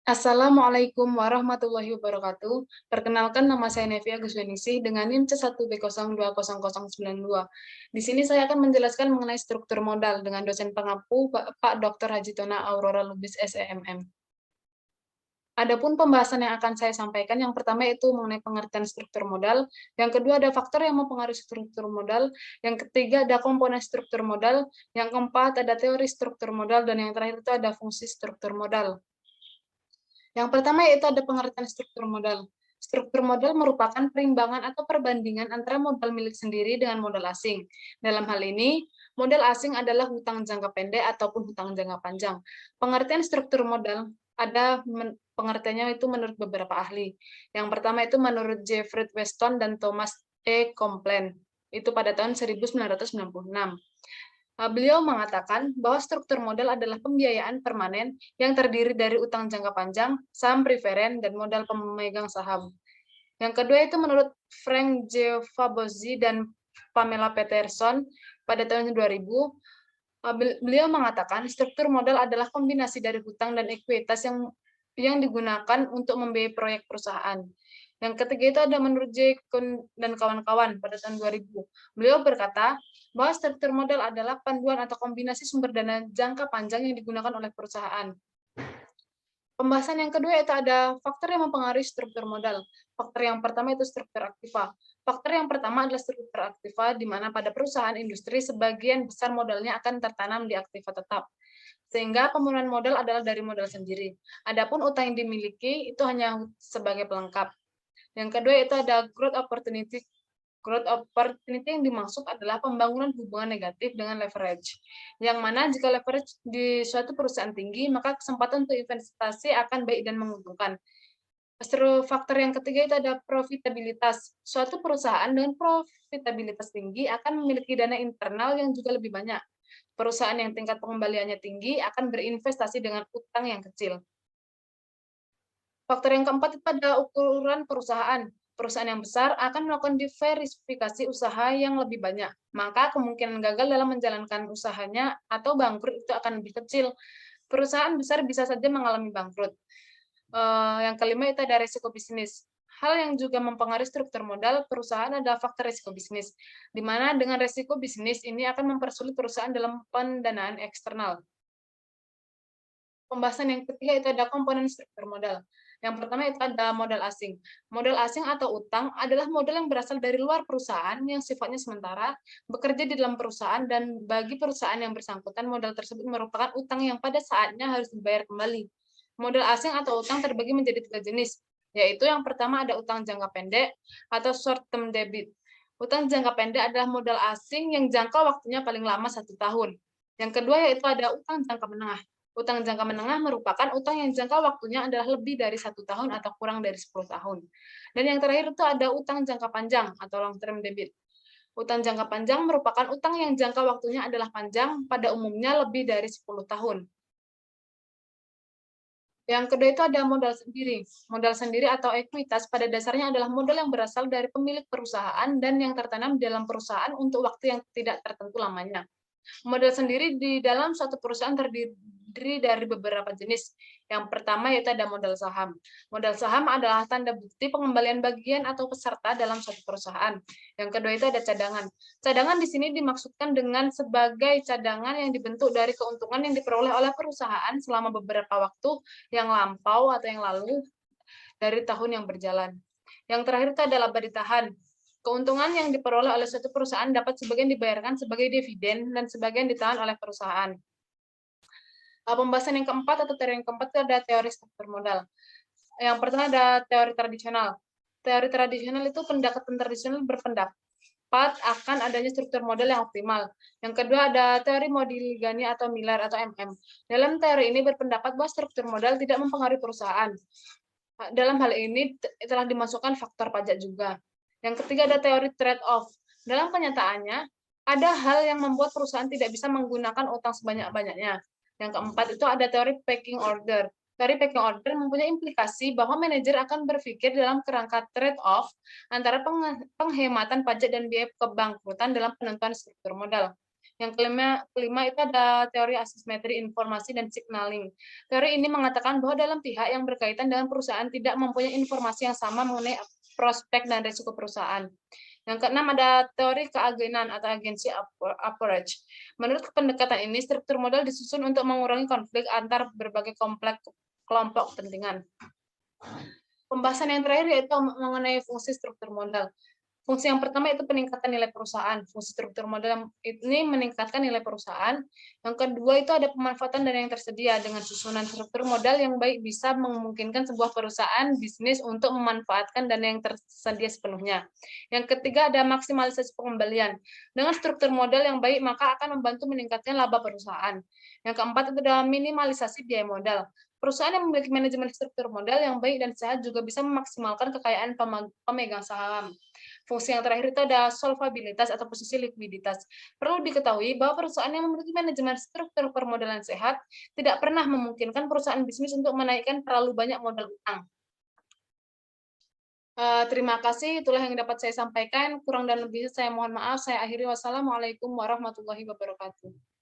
Assalamualaikum warahmatullahi wabarakatuh. Perkenalkan, nama saya Nevia Gusweningsih dengan NIM C1B020092. Di sini saya akan menjelaskan mengenai struktur modal dengan dosen pengampu Pak Dr. Haji Tona Aurora Lubis SEMM. Adapun pembahasan yang akan saya sampaikan, yang pertama itu mengenai pengertian struktur modal, yang kedua ada faktor yang mempengaruhi struktur modal, yang ketiga ada komponen struktur modal, yang keempat ada teori struktur modal, dan yang terakhir itu ada fungsi struktur modal. Yang pertama yaitu ada pengertian struktur modal. Struktur modal merupakan perimbangan atau perbandingan antara modal milik sendiri dengan modal asing. Dalam hal ini, modal asing adalah hutang jangka pendek ataupun hutang jangka panjang. Pengertian struktur modal ada pengertiannya itu menurut beberapa ahli. Yang pertama itu menurut Jeffrey Weston dan Thomas E. Complan. Itu pada tahun 1996. Beliau mengatakan bahwa struktur modal adalah pembiayaan permanen yang terdiri dari utang jangka panjang, saham preferen, dan modal pemegang saham. Yang kedua itu menurut Frank J. Fabozzi dan Pamela Peterson pada tahun 2000, beliau mengatakan struktur modal adalah kombinasi dari hutang dan ekuitas yang digunakan untuk membiayai proyek perusahaan. Yang ketiga itu ada menurut J. Kuhn dan kawan-kawan pada tahun 2000. Beliau berkata bahwa struktur modal adalah panduan atau kombinasi sumber dana jangka panjang yang digunakan oleh perusahaan. Pembahasan yang kedua itu ada faktor yang mempengaruhi struktur modal. Faktor yang pertama itu struktur aktiva. Faktor yang pertama adalah struktur aktiva, di mana pada perusahaan industri sebagian besar modalnya akan tertanam di aktiva tetap. Sehingga pemenuhan modal adalah dari modal sendiri. Adapun utang yang dimiliki itu hanya sebagai pelengkap. Yang kedua itu ada growth opportunity. Growth opportunity yang dimaksud adalah pembangunan hubungan negatif dengan leverage. Yang mana jika leverage di suatu perusahaan tinggi, maka kesempatan untuk investasi akan baik dan menguntungkan. Faktor yang ketiga itu ada profitabilitas. Suatu perusahaan dengan profitabilitas tinggi akan memiliki dana internal yang juga lebih banyak. Perusahaan yang tingkat pengembaliannya tinggi akan berinvestasi dengan utang yang kecil. Faktor yang keempat itu ada ukuran perusahaan. Perusahaan yang besar akan melakukan diversifikasi usaha yang lebih banyak. Maka kemungkinan gagal dalam menjalankan usahanya atau bangkrut itu akan lebih kecil. Perusahaan besar bisa saja mengalami bangkrut. Yang kelima itu ada risiko bisnis. Hal yang juga mempengaruhi struktur modal perusahaan adalah faktor risiko bisnis, di mana dengan risiko bisnis ini akan mempersulit perusahaan dalam pendanaan eksternal. Pembahasan yang ketiga itu ada komponen struktur modal. Yang pertama itu ada modal asing. Modal asing atau utang adalah modal yang berasal dari luar perusahaan yang sifatnya sementara, bekerja di dalam perusahaan, dan bagi perusahaan yang bersangkutan modal tersebut merupakan utang yang pada saatnya harus dibayar kembali. Modal asing atau utang terbagi menjadi tiga jenis, yaitu yang pertama ada utang jangka pendek atau short term debit. Utang jangka pendek adalah modal asing yang jangka waktunya paling lama 1 tahun. Yang kedua yaitu ada utang jangka menengah. Utang jangka menengah merupakan utang yang jangka waktunya adalah lebih dari 1 tahun atau kurang dari 10 tahun. Dan yang terakhir itu ada utang jangka panjang atau long term debit. Utang jangka panjang merupakan utang yang jangka waktunya adalah panjang, pada umumnya lebih dari 10 tahun. Yang kedua itu ada modal sendiri. Modal sendiri atau ekuitas pada dasarnya adalah modal yang berasal dari pemilik perusahaan dan yang tertanam di dalam perusahaan untuk waktu yang tidak tertentu lamanya. Modal sendiri di dalam suatu perusahaan terdiri dari beberapa jenis. Yang pertama yaitu ada modal saham. Modal saham adalah tanda bukti pengembalian bagian atau peserta dalam suatu perusahaan. Yang kedua itu ada cadangan. Cadangan di sini dimaksudkan dengan sebagai cadangan yang dibentuk dari keuntungan yang diperoleh oleh perusahaan selama beberapa waktu yang lampau atau yang lalu dari tahun yang berjalan. Yang terakhir itu adalah laba ditahan. Keuntungan yang diperoleh oleh suatu perusahaan dapat sebagian dibayarkan sebagai dividen dan sebagian ditahan oleh perusahaan. Pembahasan yang keempat atau teori yang keempat itu ada teori struktur modal. Yang pertama ada teori tradisional. Teori tradisional itu pendekatan tradisional berpendapat akan adanya struktur modal yang optimal. Yang kedua ada teori Modigliani atau Miller atau MM. Dalam teori ini berpendapat bahwa struktur modal tidak mempengaruhi perusahaan. Dalam hal ini telah dimasukkan faktor pajak juga. Yang ketiga ada teori trade-off. Dalam kenyataannya, ada hal yang membuat perusahaan tidak bisa menggunakan utang sebanyak-banyaknya. Yang keempat itu ada teori pecking order. Teori pecking order mempunyai implikasi bahwa manajer akan berpikir dalam kerangka trade-off antara penghematan pajak dan biaya kebangkrutan dalam penentuan struktur modal. Yang kelima itu ada teori asimetri informasi dan signaling. Teori ini mengatakan bahwa dalam pihak yang berkaitan dengan perusahaan tidak mempunyai informasi yang sama mengenai prospek dan risiko perusahaan. Yang keenam ada teori keagenan atau agency approach. Menurut pendekatan ini, struktur modal disusun untuk mengurangi konflik antar berbagai kompleks kelompok kepentingan. Pembahasan yang terakhir yaitu mengenai fungsi struktur modal. Fungsi yang pertama itu peningkatan nilai perusahaan. Fungsi struktur modal ini meningkatkan nilai perusahaan. Yang kedua itu ada pemanfaatan dana yang tersedia. Dengan susunan struktur modal yang baik bisa memungkinkan sebuah perusahaan bisnis untuk memanfaatkan dana yang tersedia sepenuhnya. Yang ketiga ada maksimalisasi pengembalian. Dengan struktur modal yang baik maka akan membantu meningkatkan laba perusahaan. Yang keempat itu adalah minimalisasi biaya modal. Perusahaan yang memiliki manajemen struktur modal yang baik dan sehat juga bisa memaksimalkan kekayaan pemegang saham. Fungsi yang terakhir itu ada solvabilitas atau posisi likuiditas. Perlu diketahui bahwa perusahaan yang memiliki manajemen struktur permodalan sehat tidak pernah memungkinkan perusahaan bisnis untuk menaikkan terlalu banyak modal utang. Terima kasih, itulah yang dapat saya sampaikan. Kurang dan lebih saya mohon maaf. Saya akhiri. Wassalamualaikum warahmatullahi wabarakatuh.